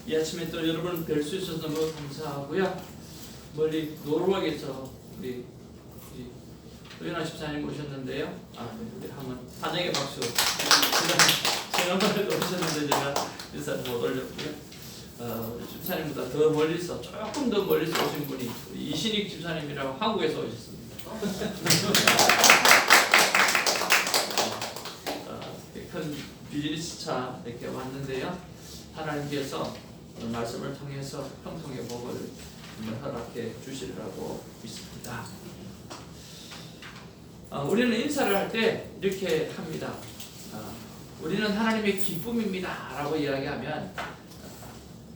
이 아침에 또 여러분 뵐 수 있어서 너무 감사하고요. 멀리 노르웨이에서 우리 도연아 집사님 오셨는데요. 우리 한번 환영의 박수. 지난번에도 오셨는데 제가 인사를 못 올렸고요. 우리 집사님보다 더 멀리서 조금 더 멀리서 오신 분이 우리 이신익 집사님이라고 한국에서 오셨습니다. 큰 비즈니스차 이렇게 왔는데요. 하나님께서 말씀을 통해서 형통의 복을 허락해 주시리라고 믿습니다. 우리는 인사를 할 때 이렇게 합니다. 우리는 하나님의 기쁨입니다 라고 이야기하면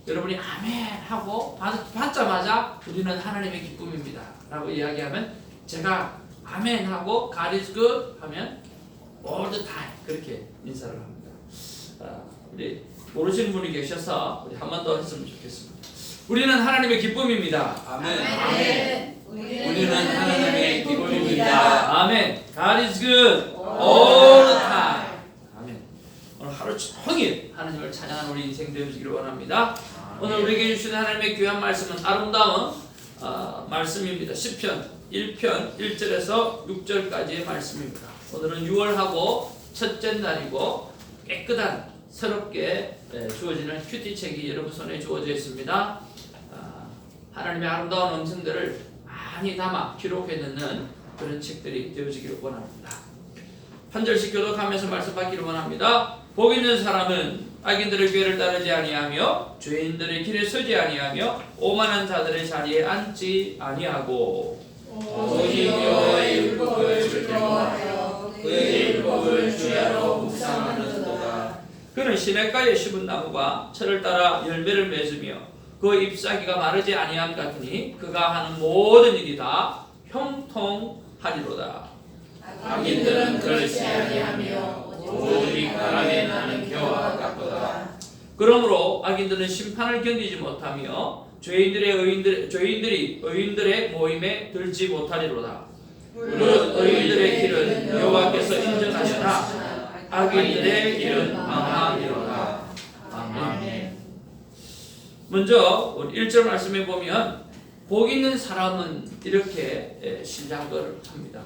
여러분이 아멘 하고 받자마자 우리는 하나님의 기쁨입니다 라고 이야기하면 제가 아멘 하고 God is good 하면 all the time 그렇게 인사를 합니다. 우리 모르시는 분이 계셔서 우리 한 번 더 했으면 좋겠습니다. 우리는 하나님의 기쁨입니다. 아멘. 아멘. 우리는 하나님의 기쁨입니다. 아멘. God is good all the time. 아멘. 오늘 하루 종일 하나님을 찬양하는 우리 인생 되어지기를 원합니다. 오늘 우리에게 주신 하나님의 귀한 말씀은 아름다운 말씀입니다. 시편 1편 1절에서 6절까지의 말씀입니다. 오늘은 6월하고 첫째 날이고 깨끗한 새롭게 주어지는 큐티책이 여러분 손에 주어져 있습니다. 하나님의 아름다운 음성들을 많이 담아 기록해 놓는 그런 책들이 되어지기를 원합니다. 한 절씩 교독하면서 말씀 받기를 원합니다. 복 있는 사람은 악인들의 궤를 따르지 아니하며 죄인들의 길에 서지 아니하며 오만한 자들의 자리에 앉지 아니하고 오직 여호와의 율법을 즐거워하여 그의 율법을 주야로 묵상하는도다. 그는 시냇가에 심은 나무가 철을 따라 열매를 맺으며 그 잎사귀가 마르지 아니함 같으니 그가 하는 모든 일이 다 형통하리로다. 악인들은 그렇지 아니하며 오직 바람에 나는 겨와 같도다. 그러므로 악인들은 심판을 견디지 못하며 죄인들이 의인들의 모임에 들지 못하리로다. 무릇 의인들의 길은 여호와께서 인정하시나 악인들의 길은 망하리로다. 아멘. 먼저 우리 1절 말씀에 보면 복 있는 사람은 이렇게 시작을 합니다.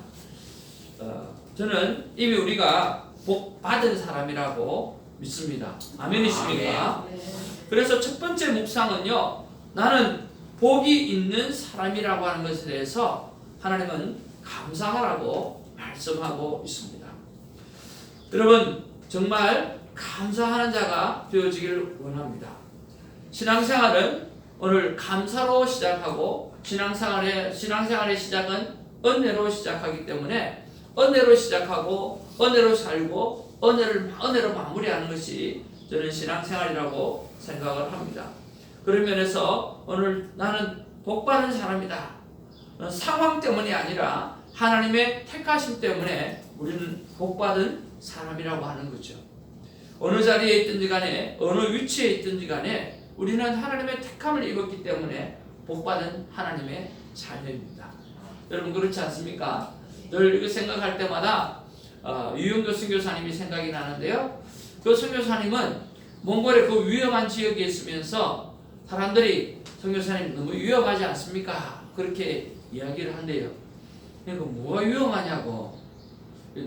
저는 이미 우리가 복 받은 사람이라고 믿습니다. 아멘이십니까? 그래서 첫 번째 묵상은요, 나는 복이 있는 사람이라고 하는 것에 대해서 하나님은 감사하라고 말씀하고 있습니다. 여러분 정말 감사하는 자가 되어지기를 원합니다. 신앙생활은 오늘 감사로 시작하고 신앙생활의 시작은 은혜로 시작하기 때문에 은혜로 시작하고 은혜로 살고 은혜로 마무리하는 것이 저는 신앙생활이라고 생각을 합니다. 그런 면에서 오늘 나는 복받은 사람이다. 상황 때문이 아니라 하나님의 택하심 때문에 우리는 복받은 사람이라고 하는 거죠. 어느 자리에 있든지 간에 어느 위치에 있든지 간에 우리는 하나님의 택함을 입었기 때문에 복받은 하나님의 자녀입니다. 여러분 그렇지 않습니까? 늘 이거 생각할 때마다 유영교 선교사님이 생각이 나는데요. 그 선교사님은 몽골의 그 위험한 지역에 있으면서 사람들이 선교사님 너무 위험하지 않습니까? 그렇게 이야기를 한대요. 그러니까 뭐가 위험하냐고.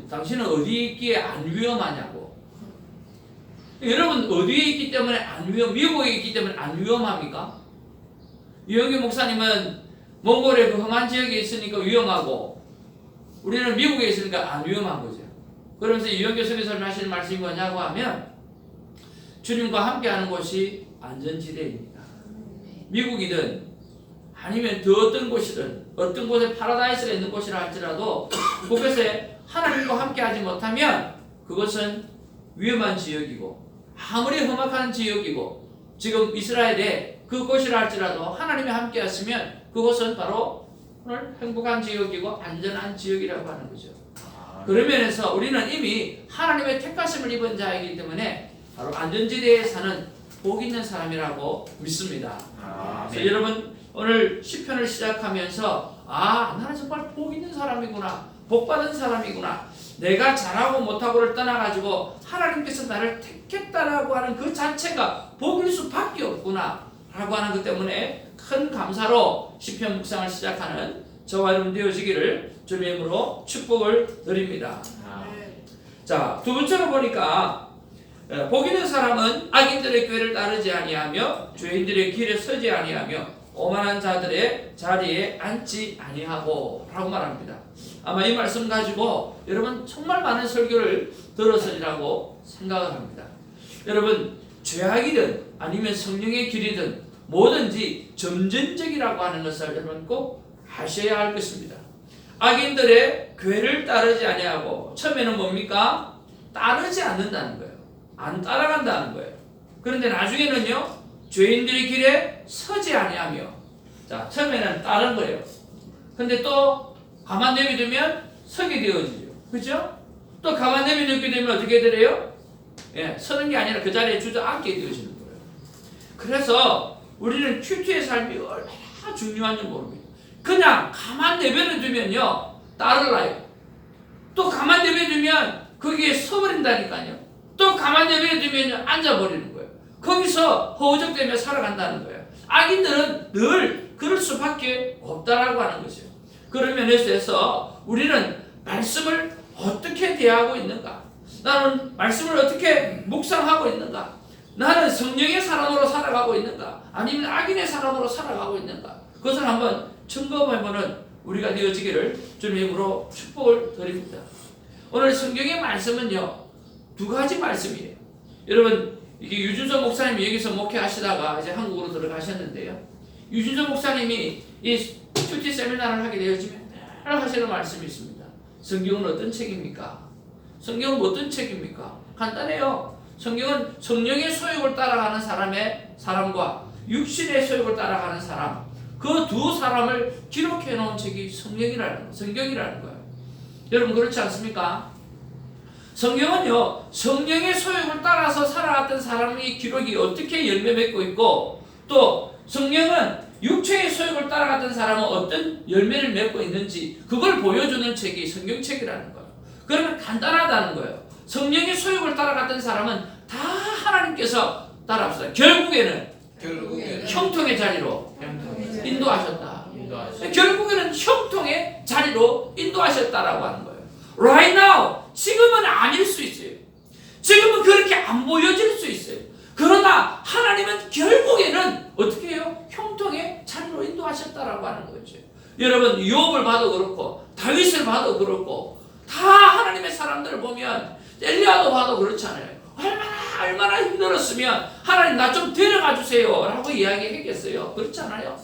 당신은 어디에 있기에 안 위험하냐고. 여러분 어디에 있기 때문에 안 미국에 있기 때문에 안 위험합니까? 유영규 목사님은 몽골의 그 험한 지역에 있으니까 위험하고 우리는 미국에 있으니까 안 위험한 거죠. 그러면서 유영규 선교사님 하시는 말씀이 뭐냐고 하면 주님과 함께하는 곳이 안전지대입니다. 미국이든 아니면 더 어떤 곳이든 어떤 곳에 파라다이스가 있는 곳이라 할지라도 그곳에 하나님과 함께하지 못하면 그것은 위험한 지역이고 아무리 험악한 지역이고 지금 이스라엘에 그곳이라 할지라도 하나님이 함께하시면 그곳은 바로 오늘 행복한 지역이고 안전한 지역이라고 하는 거죠. 그런 면에서 우리는 이미 하나님의 택하심을 입은 자이기 때문에 바로 안전지대에 사는 복 있는 사람이라고 믿습니다. 그래서 여러분 오늘 시편을 시작하면서 나는 정말 복 있는 사람이구나, 복 받은 사람이구나, 내가 잘하고 못하고를 떠나가지고 하나님께서 나를 택했다라고 하는 그 자체가 복일 수밖에 없구나 라고 하는 것 때문에 큰 감사로 시편 묵상을 시작하는 저와 여러분 되어지기를 주님의 이름으로 축복을 드립니다. 자, 두 번째로 보니까 복 있는 사람은 악인들의 꾀를 따르지 아니하며 죄인들의 길에 서지 아니하며 오만한 자들의 자리에 앉지 아니하고 라고 말합니다. 아마 이 말씀 가지고 여러분 정말 많은 설교를 들었으리라고 생각을 합니다. 여러분 죄악이든 아니면 성령의 길이든 뭐든지 점진적이라고 하는 것을 여러분 꼭 하셔야 할 것입니다. 악인들의 궤를 따르지 아니하고 처음에는 뭡니까? 따르지 않는다는 거예요. 안 따라간다는 거예요. 그런데 나중에는요 죄인들의 길에 서지 아니하며, 자 처음에는 따른 거예요. 근데 또 가만 내비두면 서게 되어지죠. 그죠? 또 가만 내비두게 되면 어떻게 되래요? 예, 서는 게 아니라 그 자리에 주저앉게 되어지는 거예요. 그래서 우리는 큐티의 삶이 얼마나 중요한지 모릅니다. 그냥 가만 내버려두면요 따르라요. 또 가만 내버려두면 거기에 서버린다니까요. 또 가만 내버려두면 앉아버리는 거예요. 거기서 허우적대며 살아간다는 거예요. 악인들은 늘 그럴 수밖에 없다라고 하는 거죠. 그런 면에서 우리는 말씀을 어떻게 대하고 있는가? 나는 말씀을 어떻게 묵상하고 있는가? 나는 성령의 사람으로 살아가고 있는가? 아니면 악인의 사람으로 살아가고 있는가? 그것을 한번 점검해보는 우리가 되어지기를 주님의 이름으로 축복을 드립니다. 오늘 성경의 말씀은요 두 가지 말씀이에요. 여러분 이게 유준서 목사님이 여기서 목회하시다가 이제 한국으로 들어가셨는데요. 유준서 목사님이 이 큐티 세미나를 하게 되어지면 늘 하시는 말씀이 있습니다. 성경은 어떤 책입니까? 성경은 어떤 책입니까? 간단해요. 성경은 성령의 소욕을 따라가는 사람과 육신의 소욕을 따라가는 사람, 그 두 사람을 기록해 놓은 책이 성경이라는 거예요. 여러분 그렇지 않습니까? 성경은요 성령의 소욕을 따라서 살아갔던 사람의 기록이 어떻게 열매 맺고 있고, 또 성령은 육체의 소욕을 따라갔던 사람은 어떤 열매를 맺고 있는지 그걸 보여주는 책이 성경책이라는 거예요. 그러면 간단하다는 거예요. 성령의 소욕을 따라갔던 사람은 다 하나님께서 따라합시다. 결국에는 형통의 자리로 인도하셨다. 결국에는 형통의 자리로 인도하셨다라고 하는 거예요. Right now, 지금은 아닐 수 있어요. 지금은 그렇게 안 보여질 수 있어요. 그러나 하나님은 결국에는 어떻게 해요? 형통의 자리로 인도하셨다라고 하는 거죠. 여러분 욥을 봐도 그렇고 다윗을 봐도 그렇고 다 하나님의 사람들을 보면 엘리야도 봐도 그렇잖아요. 얼마나 힘들었으면 하나님 나 좀 데려가 주세요 라고 이야기했겠어요. 그렇잖아요.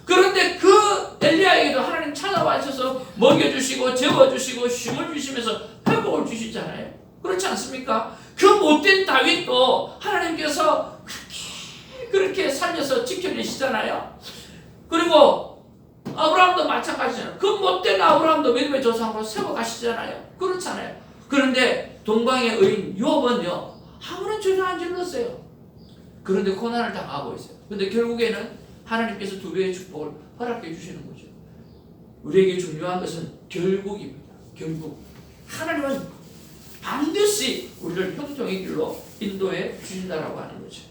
그런데 그 엘리야에게도 하나님 찾아와셔서 먹여주시고 재워주시고 쉼을 주시면서 회복을 주시잖아요. 그렇지 않습니까? 그 못된 다윗도 하나님께서 그렇게 살려서 지켜내시잖아요. 그리고 아브라함도 마찬가지잖아요. 그 못된 아브라함도 믿음의 조상으로 세워가시잖아요. 그렇잖아요. 그런데 동방의 의인 욥은요 아무런 죄도 안 질렀어요. 그런데 고난을 당하고 있어요. 그런데 결국에는 하나님께서 두 배의 축복을 허락해 주시는 거죠. 우리에게 중요한 것은 결국입니다. 결국 하나님은 반드시 우리를 형통의 길로 인도해 주신다라고 하는 거죠.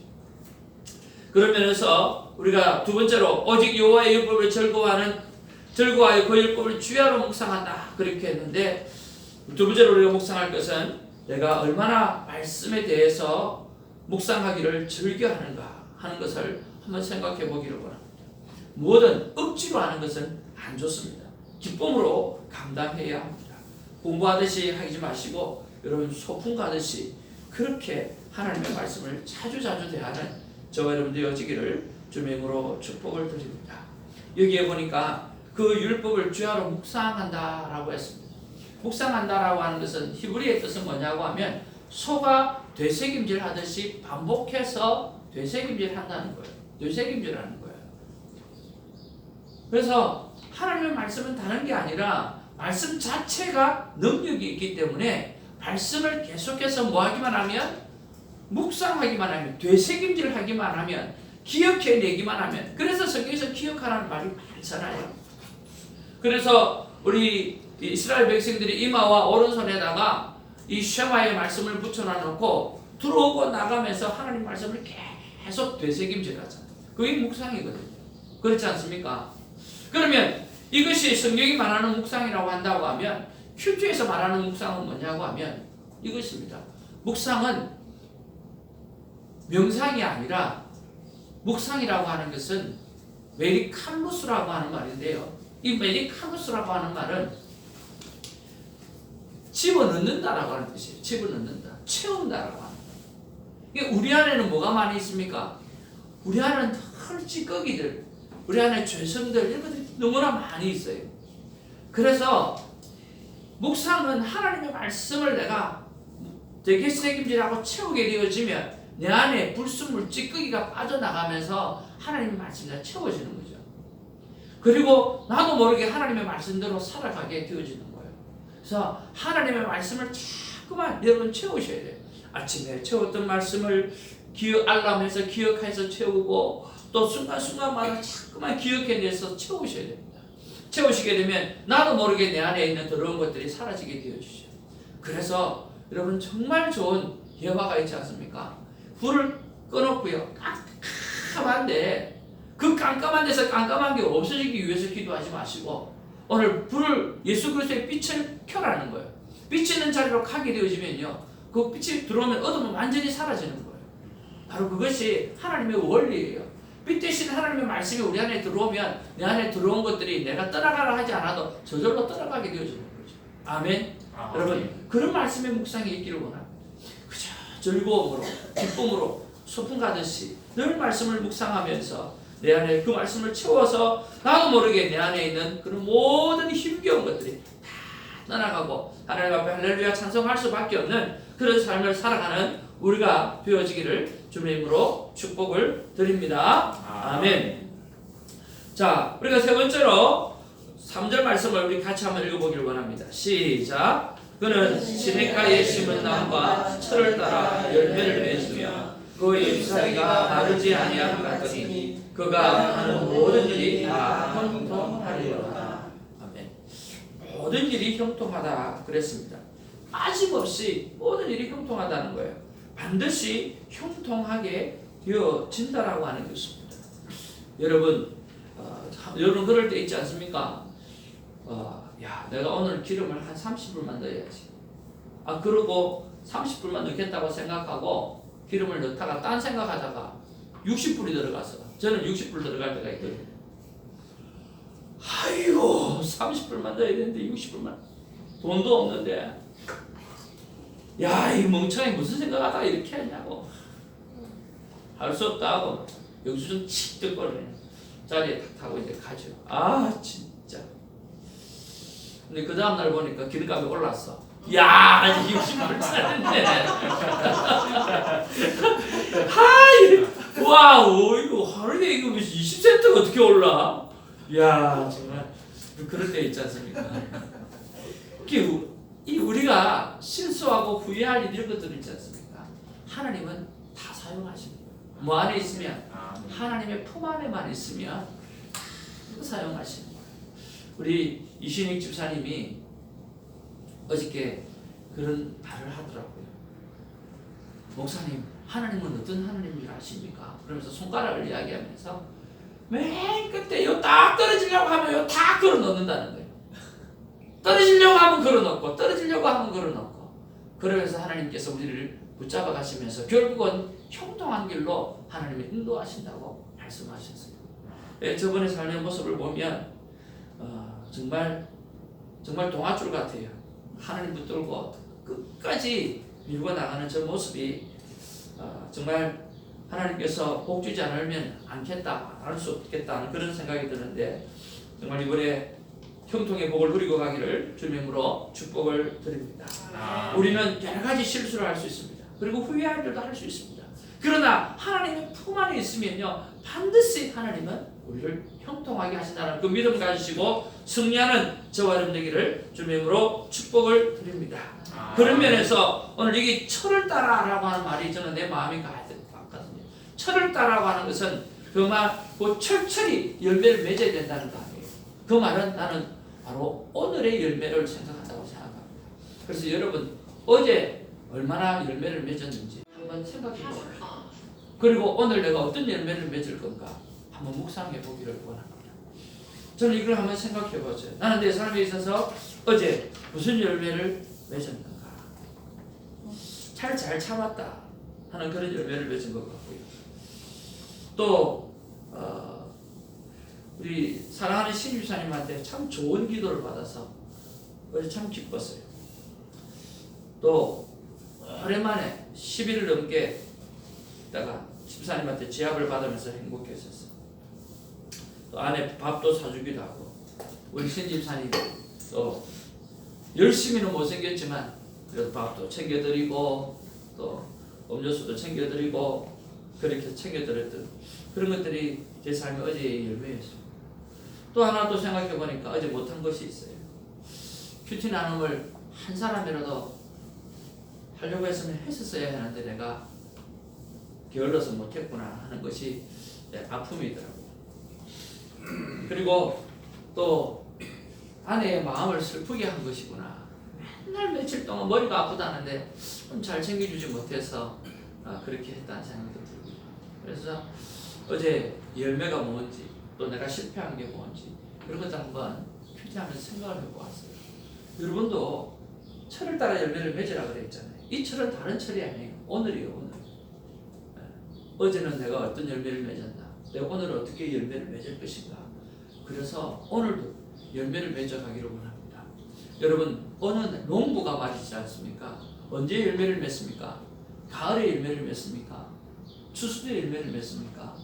그런 면에서 우리가 두 번째로 오직 여호와의 율법을 즐거워하여 그 율법을 주야로 묵상한다 그렇게 했는데, 두 번째로 우리가 묵상할 것은 내가 얼마나 말씀에 대해서 묵상하기를 즐겨하는가 하는 것을 한번 생각해 보기를 원합니다. 무엇은 억지로 하는 것은 안 좋습니다. 기쁨으로 감당해야 합니다. 공부하듯이 하지 마시고 여러분 소풍 가듯이 그렇게 하나님의 말씀을 자주 대하는 저와 여러분 되어지기를 주님의 이름으로 축복을 드립니다. 여기에 보니까 그 율법을 주야로 묵상한다라고 했습니다. 묵상한다라고 하는 것은 히브리의 뜻은 뭐냐고 하면 소가 되새김질 하듯이 반복해서 되새김질 한다는 거예요. 되새김질하는 거예요. 그래서 하나님의 말씀은 다른 게 아니라 말씀 자체가 능력이 있기 때문에 말씀을 계속해서 뭐 하기만 하면, 묵상하기만 하면, 되새김질 하기만 하면, 기억해내기만 하면, 그래서 성경에서 기억하라는 말이 많잖아요. 그래서 우리 이 이스라엘 백성들이 이마와 오른손에다가 이 쉐마의 말씀을 붙여놔놓고 들어오고 나가면서 하나님 말씀을 계속 되새김질하잖아요. 그게 묵상이거든요. 그렇지 않습니까? 그러면 이것이 성경이 말하는 묵상이라고 한다고 하면 큐티에서 말하는 묵상은 뭐냐고 하면 이것입니다. 묵상은 명상이 아니라 묵상이라고 하는 것은 메리카무스라고 하는 말인데요. 이 메리카무스라고 하는 말은 집어넣는다라고 하는 뜻이에요. 집어넣는다, 채운다라고 하는 거예요. 우리 안에는 뭐가 많이 있습니까? 우리 안에는 털 찌꺼기들, 우리 안에 죄성들 이런 것들이 너무나 많이 있어요. 그래서 묵상은 하나님의 말씀을 내가 되게 책임질하고 채우게 되어지면 내 안에 불순물 찌꺼기가 빠져나가면서 하나님의 말씀이 채워지는 거죠. 그리고 나도 모르게 하나님의 말씀대로 살아가게 되어지는 거예요. 그래서 하나님의 말씀을 자꾸만 여러분 채우셔야 돼요. 아침에 채웠던 말씀을 알람해서 기억해서 채우고 또 순간순간마다 자꾸만 기억해내서 채우셔야 됩니다. 채우시게 되면 나도 모르게 내 안에 있는 더러운 것들이 사라지게 되어주죠. 그래서 여러분 정말 좋은 예화가 있지 않습니까? 불을 꺼놓고요. 깜깜한데 그 깜깜한 데서 깜깜한 게 없어지기 위해서 기도하지 마시고 오늘 불을 예수 그리스도의 빛을 켜라는 거예요. 빛이 있는 자리로 가게 되어지면요. 그 빛이 들어오면 어둠은 완전히 사라지는 거예요. 바로 그것이 하나님의 원리예요. 빛 대신 하나님의 말씀이 우리 안에 들어오면 내 안에 들어온 것들이 내가 떠나가라 하지 않아도 저절로 떠나가게 되어지는 거죠. 아멘. 여러분 그런 말씀의 묵상이 있기를 원합니다. 그저 즐거움으로 기쁨으로 소풍 가듯이 늘 말씀을 묵상하면서 내 안에 그 말씀을 채워서 나도 모르게 내 안에 있는 그런 모든 힘겨운 것들이 다 떠나가고 하나님 앞에 할렐루야 찬송할 수밖에 없는 그런 삶을 살아가는 우리가 되어지기를 주님의 이름으로 축복을 드립니다. 아멘. 자, 우리가 세 번째로 3절 말씀을 우리 같이 한번 읽어보기를 원합니다. 시작. 그는 시냇가에 심은 나무가 철을 따라 열매를 맺으며 그 잎사귀가 마르지 아니함 같으니 그가 하는 모든 일이 다 형통하리로다. 아멘. 모든 일이 형통하다 그랬습니다. 빠짐없이 모든 일이 형통하다는 거예요. 반드시 형통하게 되어진다라고 하는 것입니다. 여러분, 여러분 그럴 때 있지 않습니까? 야, 내가 오늘 기름을 한 30불만 넣어야지. 그러고 30불만 넣겠다고 생각하고 기름을 넣다가 딴 생각하다가 60불이 들어가서 저는 60불 들어갈 때가 있거든요. 아이고 30불만 넣어야 되는데 60불만 돈도 없는데 야, 이 멍청이 무슨 생각하다가 이렇게 하냐고 할 수 없다고 영수증 칙 뜯거리네. 자리에 탁 타고 이제 가죠. 진짜. 근데 그 다음날 보니까 기름값이 올랐어. 야, 60불 짜리네. 와우, 이거 하루에 이거 20센트가 어떻게 올라? 야, 정말 그럴 때 있지 않습니까? 우리가 실수하고 후회할 이런 것들 있지 않습니까? 하나님은 다 사용하십니다. 뭐 안에 있으면 하나님의 품 안에만 있으면 사용하십니다. 우리 이신익 집사님이 어저께 그런 말을 하더라고요. 목사님, 하나님은 어떤 하나님인 줄 아십니까? 그러면서 손가락을 이야기하면서 맨 끝에 요 딱 떨어지려고 하면 요 딱 걸어 넣는다는 거예요. 떨어지려고 하면 걸어 넣고 떨어지려고 하면 걸어 넣고 그러면서 하나님께서 우리를 붙잡아 가시면서 결국은 형통한 길로 하나님이 인도하신다고 말씀하셨어요. 저번에 삶의 모습을 보면 정말 동아줄 같아요. 하나님 붙들고 끝까지 밀고 나가는 저 모습이 정말 하나님께서 복 주지 않으면 않겠다, 안 할 수 없겠다는 그런 생각이 드는데 정말 이번에 형통의 복을 누리고 가기를 주님의 이름으로 축복을 드립니다. 우리는 여러 가지 실수를 할 수 있습니다. 그리고 후회할 일도 할 수 있습니다. 그러나 하나님의 품 안에 있으면요 반드시 하나님은 우리를 형통하게 하신다는 그 믿음 가지시고 승리하는 저와 여러분 되기를 주님의 이름으로 축복을 드립니다. 그런 면에서 오늘 여기 철을 따라라고 하는 말이 저는 내 마음이 가득 왔거든요. 철을 따라라고 하는 것은 그 철철이 열매를 맺어야 된다는 거 아니에요. 그 말은 나는 바로 오늘의 열매를 생각한다고 생각합니다. 그래서 여러분 어제 얼마나 열매를 맺었는지 한번 생각해 보세요. 그리고 오늘 내가 어떤 열매를 맺을 건가 한번 묵상해 보기를 원합니다. 저는 이걸 한번 생각해 보세요. 나는 내 삶에 있어서 어제 무슨 열매를 맺었는가? 잘 참았다 하는 그런 열매를 맺은 것 같고요. 또 우리 사랑하는 신집사님한테 참 좋은 기도를 받아서 어제 참 기뻤어요. 또 오랜만에 10일을 넘게 있다가 집사님한테 지압을 받으면서 행복했었어요. 또 아내 밥도 사주기도 하고 우리 신집사님 또 열심히는 못생겼지만 그래도 밥도 챙겨드리고 또 음료수도 챙겨드리고 그렇게 챙겨드렸던 그런 것들이 제 삶의 어제의 열매였어요. 또 하나 또 생각해 보니까 어제 못한 것이 있어요. 큐티 나눔을 한 사람이라도 하려고 했으면 했었어야 하는데 내가 게을러서 못했구나 하는 것이 아픔이더라고요. 그리고 또 아내의 마음을 슬프게 한 것이구나. 맨날 며칠 동안 머리가 아프다는데 좀 잘 챙겨주지 못해서 그렇게 했다는 생각도 들고, 그래서 어제 열매가 뭔지 또 내가 실패한 게 뭔지 그런 것도 한번 큐티하면서 생각을 해보았어요. 여러분도 철을 따라 열매를 맺으라 그랬잖아요. 이 철은 다른 철이 아니에요. 오늘이에요. 오늘. 어제는 내가 어떤 열매를 맺었나, 내가 오늘 어떻게 열매를 맺을 것인가. 그래서 오늘도 열매를 맺어가기를 원합니다. 여러분, 어느 농부가 말이지 않습니까? 언제 열매를 맺습니까? 가을에 열매를 맺습니까? 추수 때 열매를 맺습니까?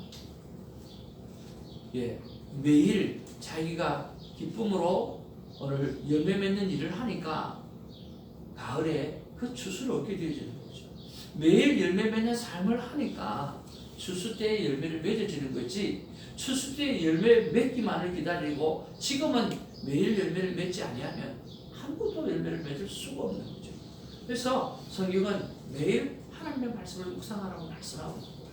예, 매일 자기가 기쁨으로 오늘 열매 맺는 일을 하니까 가을에 그 추수를 얻게 되어지는 거죠. 매일 열매 맺는 삶을 하니까 추수 때의 열매를 맺어지는 거지, 추수 때의 열매 맺기만을 기다리고 지금은 매일 열매를 맺지 아니하면 한 번도 열매를 맺을 수가 없는 거죠. 그래서 성경은 매일 하나님의 말씀을 묵상하라고 말씀하고 있습니다.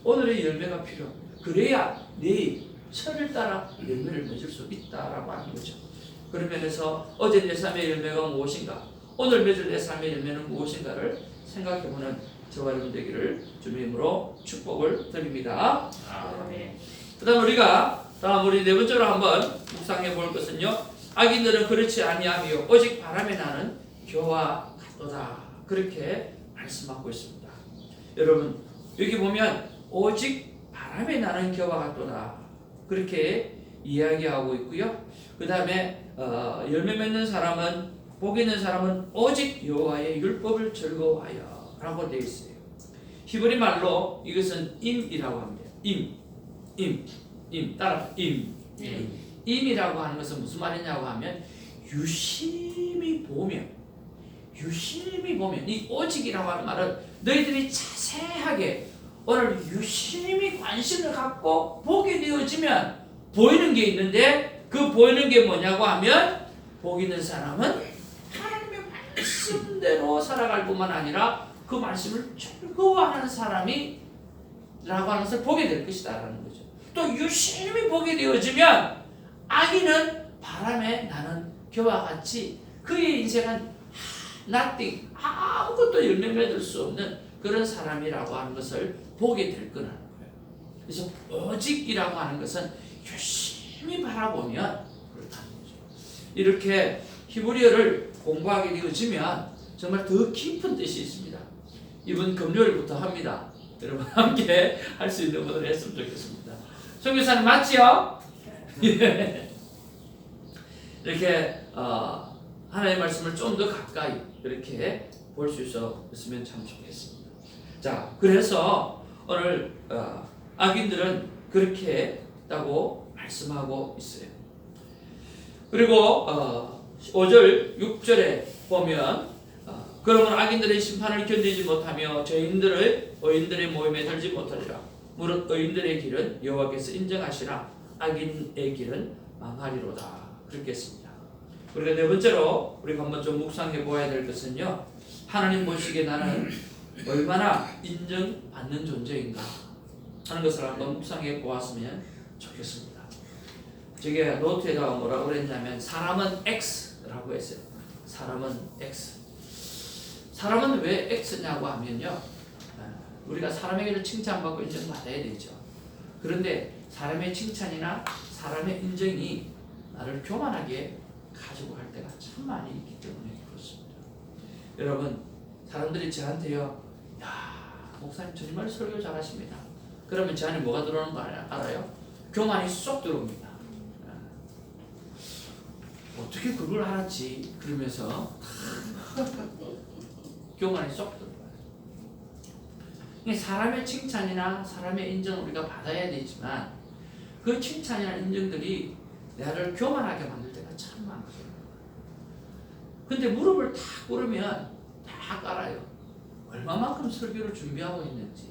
오늘의 열매가 필요합니다. 그래야 내일 철을 따라 열매를 맺을 수 있다라고 하는 거죠. 그런 면에서 어제 내 삶의 열매가 무엇인가, 오늘 맺을 내 삶의 열매는 무엇인가를 생각해보는 저와 여러분 되기를 주님의 이름으로 축복을 드립니다. 아멘. 그다음 우리 네 번째로 한번 묵상해 볼 것은요, 악인들은 그렇지 아니하며 오직 바람에 나는 겨와 같도다, 그렇게 말씀하고 있습니다. 여러분, 여기 보면 오직 바람에 나는 겨와 같도다 그렇게 이야기하고 있고요. 그 다음에 열매 맺는 사람은, 복 있는 사람은 오직 여호와의 율법을 즐거워하여 라고 되어 있어요. 히브리 말로 이것은 임이라고 합니다. 따라 임이라고 하는 것은 무슨 말이냐고 하면 유심히 보면, 이 오직이라고 하는 말은 너희들이 자세하게 오늘 유심히 관심을 갖고 보게 되어지면 보이는 게 있는데, 그 보이는 게 뭐냐고 하면 복 있는 사람은 하나님의 말씀대로 살아갈 뿐만 아니라 그 말씀을 즐거워하는 사람이 라고 하는 것을 보게 될 것이다 라는 거죠. 또 유심히 보게 되어지면 악인은 바람에 나는 겨와 같이 그의 인생은 nothing, 아무것도 열매 맺을 수 없는 그런 사람이라고 하는 것을 보게 될 거라는 거예요. 그래서 오직이라고 하는 것은 유심히 바라보면 그렇다는 거죠. 이렇게 히브리어를 공부하게 되어지면 정말 더 깊은 뜻이 있습니다. 이번 금요일부터 합니다. 여러분 함께 할 수 있는 분을 했으면 좋겠습니다. 선교사님 맞지요? 이렇게 하나님의 말씀을 좀 더 가까이 이렇게 볼 수 있으면 참 좋겠습니다. 자, 그래서 오늘 악인들은 그렇게 했다고 말씀하고 있어요. 그리고 5절, 6절에 보면 그러면 악인들의 심판을 견디지 못하며 의인들의 모임에 들지 못하리라. 무릇 의인들의 길은 여호와께서 인정하시나 악인의 길은 망하리로다. 그렇게 했습니다. 우리가 네 번째로 우리가 한번 좀 묵상해 보아야 될 것은요, 하나님 보시기에 나는 얼마나 인정받는 존재인가 하는 것을 한번 묵상해 보았으면 좋겠습니다. 저게 노트에다가 뭐라고 그랬냐면 사람은 X라고 했어요. 사람은 X. 사람은 왜 X냐고 하면요. 우리가 사람에게는 칭찬받고 인정받아야 되죠. 그런데 사람의 칭찬이나 사람의 인정이 나를 교만하게 가지고 갈 때가 참 많이 있기 때문에 그렇습니다. 여러분, 사람들이 저한테요, 야, 목사님 정말 설교 잘하십니다. 그러면 제 안에 뭐가 들어오는 거 알아요? 교만이 쏙 들어옵니다. 어떻게 그걸 알았지? 그러면서 교만이 쏙 들어와요. 사람의 칭찬이나 사람의 인정을 우리가 받아야 되지만 그 칭찬이나 인정들이 나를 교만하게 만들 때가 참 많거든요. 근데 무릎을 탁 꿇으면 다 알아요. 얼마만큼 설교를 준비하고 있는지,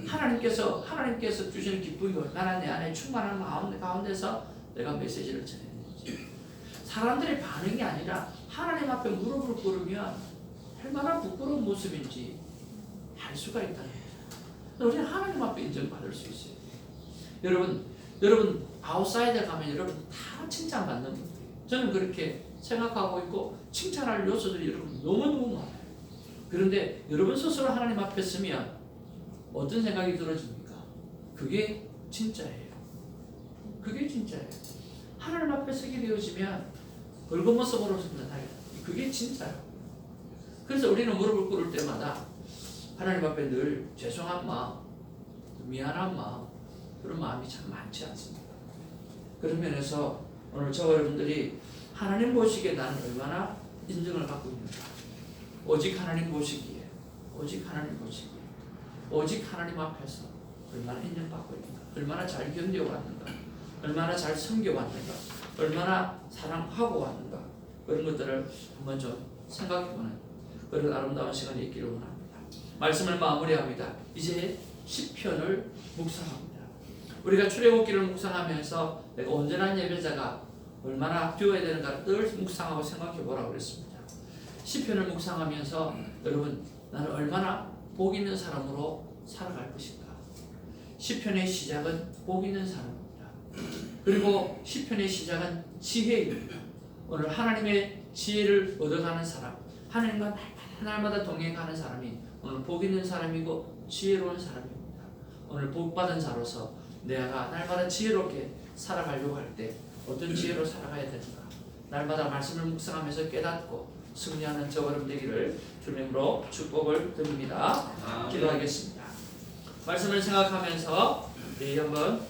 하나님께서 주시는 기쁨이 얼마나 내 안에 충만한 가운데서 내가 메시지를 전했는지, 사람들의 반응이 아니라 하나님 앞에 무릎을 꿇으면 얼마나 부끄러운 모습인지 알 수가 있다는 거죠. 우리는 하나님 앞에 인정받을 수 있어요. 여러분 아웃사이드에 가면 여러분 다 칭찬받는 분들이에요. 저는 그렇게 생각하고 있고 칭찬할 요소들이 여러분 너무너무 많아요. 그런데 여러분 스스로 하나님 앞에 서면 어떤 생각이 들어집니까? 그게 진짜예요. 그게 진짜예요. 하나님 앞에 서게 되어지면 붉은 모습으로 섭니다. 그게 진짜예요. 그래서 우리는 무릎을 꿇을 때마다 하나님 앞에 늘 죄송한 마음, 미안한 마음, 그런 마음이 참 많지 않습니다. 그런 면에서 오늘 저와 여러분들이 하나님 보시기에 나는 얼마나 인정을 받고 있는가, 오직 하나님 보시기에, 오직 하나님 보시기에, 오직 하나님 앞에서 얼마나 인정받고 있는가, 얼마나 잘 견뎌왔는가, 얼마나 잘 섬겨왔는가, 얼마나 사랑하고 왔는가, 그런 것들을 한번 좀 생각해보는 그런 아름다운 시간이 있기를 원합니다. 말씀을 마무리합니다. 이제 시편을 묵상합니다. 우리가 출애굽기를 묵상하면서 내가 온전한 예배자가 얼마나 되어야 되는가를 늘 묵상하고 생각해 보라고 그랬습니다. 시편을 묵상하면서 여러분, 나는 얼마나 복 있는 사람으로 살아갈 것인가. 시편의 시작은 복 있는 사람입니다. 그리고 시편의 시작은 지혜입니다. 오늘 하나님의 지혜를 얻어가는 사람, 하나님과 날마다 동행하는 사람이 오늘 복 있는 사람이고 지혜로운 사람입니다. 오늘 복 받은 자로서 내가 날마다 지혜롭게 살아가려고 할 때 어떤 지혜로 살아가야 되는가, 날마다 말씀을 묵상하면서 깨닫고 승리하는 저와 여러분 되기를 주님으로 축복을 드립니다. 기도하겠습니다. 말씀을 생각하면서 우리 한번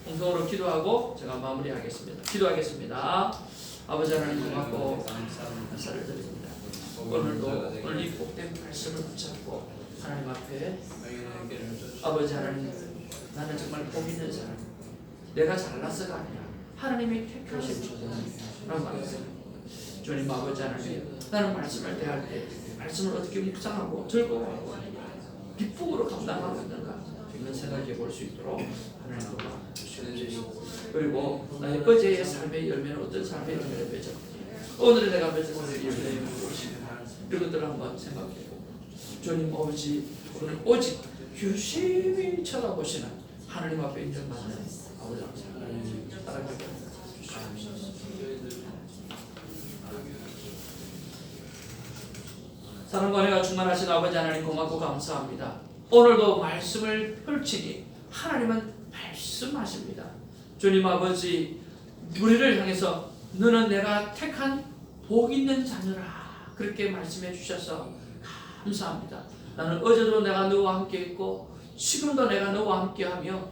공동으로 기도하고 제가 마무리하겠습니다. 기도하겠습니다. 아버지 하나님 고맙고 감사를 드립니다. 오늘 이 복된 말씀을 붙잡고 하나님 앞에 아버지 하나님, 나는 정말 복 있는 사람, 내가 잘나서가 아니라 하나님이 택하신 자라고 말했습니다. 주님 아버지 하나님, 나는 말씀을 대할 때 말씀을 어떻게 묵상하고 즐거워하고 기쁨으로 감당하고 있는가 이런 생각해 볼 수 있도록 하나님 도와주시옵소서. 그리고 나의 어제의 삶의 열매는 어떤 삶의 열매를 맺었고 오늘의 내가 맺은 열매는 무엇인가, 이런 것들을 한번 생각해보고 주님 오직 유심히 쳐다보시는 하나님 앞에 인정받는 아버지 하나님 따라가게 주시옵소서. 사랑과 은혜가 충만하신 아버지 하나님 고맙고 감사합니다. 오늘도 말씀을 펼치니 하나님은 말씀하십니다. 주님 아버지, 우리를 향해서 너는 내가 택한 복 있는 자녀라 그렇게 말씀해 주셔서 감사합니다. 나는 어제도 내가 너와 함께 있고 지금도 내가 너와 함께하며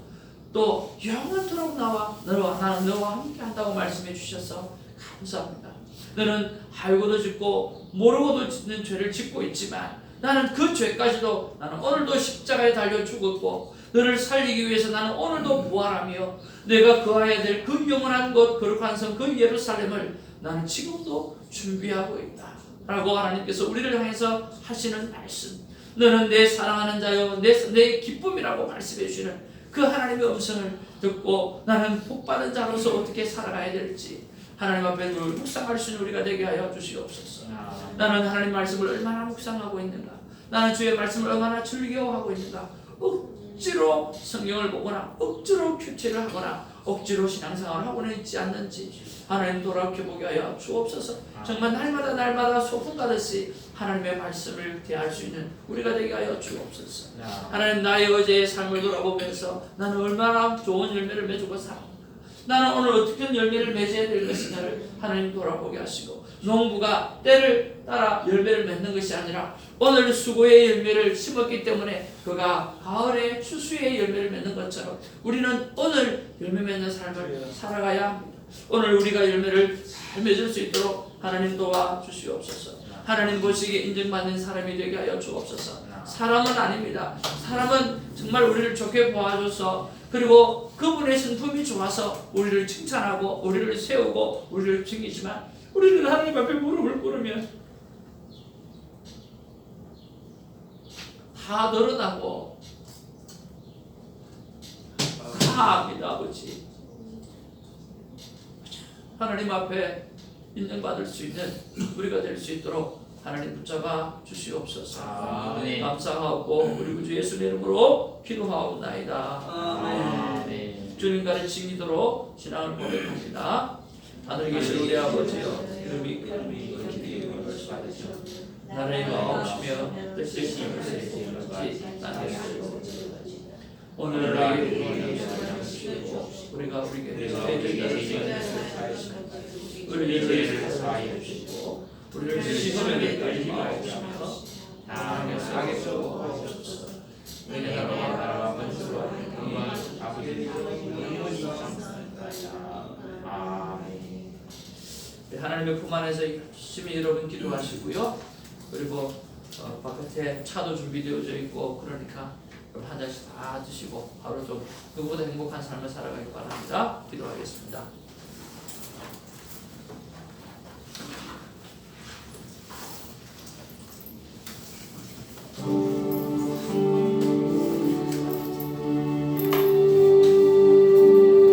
또 영원토록 나는 너와 함께한다고 말씀해 주셔서 감사합니다. 너는 알고도 짓고 모르고도 짓는 죄를 짓고 있지만 나는 그 죄까지도 나는 오늘도 십자가에 달려 죽었고 너를 살리기 위해서 나는 오늘도 부활하며 내가 거해야 될 그 영원한 곳 거룩한 성 그 예루살렘을 나는 지금도 준비하고 있다 라고 하나님께서 우리를 향해서 하시는 말씀, 너는 내 사랑하는 자요 내 기쁨이라고 말씀해 주시는 그 하나님의 음성을 듣고 나는 복받은 자로서 어떻게 살아가야 될지 하나님 앞에 늘 묵상할 수 있는 우리가 되게 하여 주시옵소서. 나는 하나님 말씀을 얼마나 묵상하고 있는가, 나는 주의 말씀을 얼마나 즐겨하고 있는가, 억지로 성경을 보거나 억지로 큐티를 하거나 억지로 신앙생활을 하고는 있지 않는지 하나님 돌아보게 하여 주옵소서. 정말 날마다 소풍 가듯이 하나님의 말씀을 대할 수 있는 우리가 되게 하여 주옵소서. 하나님 나의 어제의 삶을 돌아보면서 나는 얼마나 좋은 열매를 맺고 살았는가, 나는 오늘 어떻게 열매를 맺어야 될 것인가를 하나님 돌아보게 하시고, 농부가 때를 따라 열매를 맺는 것이 아니라 오늘 수고의 열매를 심었기 때문에 그가 가을에 추수의 열매를 맺는 것처럼 우리는 오늘 열매 맺는 삶을 살아가야 합니다. 오늘 우리가 열매를 잘 맺을 수 있도록 하나님 도와주시옵소서. 하나님 보시기에 인정받는 사람이 되게 하여 주옵소서. 사람은 아닙니다. 사람은 정말 우리를 좋게 보아줘서, 그리고 그분의 성품이 좋아서 우리를 칭찬하고 우리를 세우고 우리를 챙기지만, 우리는 하나님 앞에 무릎을 꿇으면 다 드러나고 다 압니다. 아버지, 하나님 앞에 인정받을 수 있는 우리가 될 수 있도록 하나님 붙잡아 주시옵소서. 아멘. 감사하고 우리 구주 예수의 이름으로 기도하옵나이다. 아멘. 주님 가르치신 기도로 신앙을 고백합니다. 하늘에 계신 우리 아버지여, 이름이 기름이 받으시오. 나라의 마음이시며 뜻이 이루어지듯이 땅에서 오늘 우리에게 주시고, 우리가 우리에게 죄를 우리를 사하여 주시고, 우리를 시험에 끌지 마옵시며 당에서 구하옵소서. 내게 나라와 권세와 영광을 아버지께 영원히 감사합니다. 아멘. 하나님의 품 안에서 열심히 여러분 기도하시고요. 그리고 바깥에 차도 준비되어져 있고, 그러니까 한 잔씩 다 드시고 하루 좀 그보다 행복한 삶을 살아가길 바랍니다. 기도하겠습니다.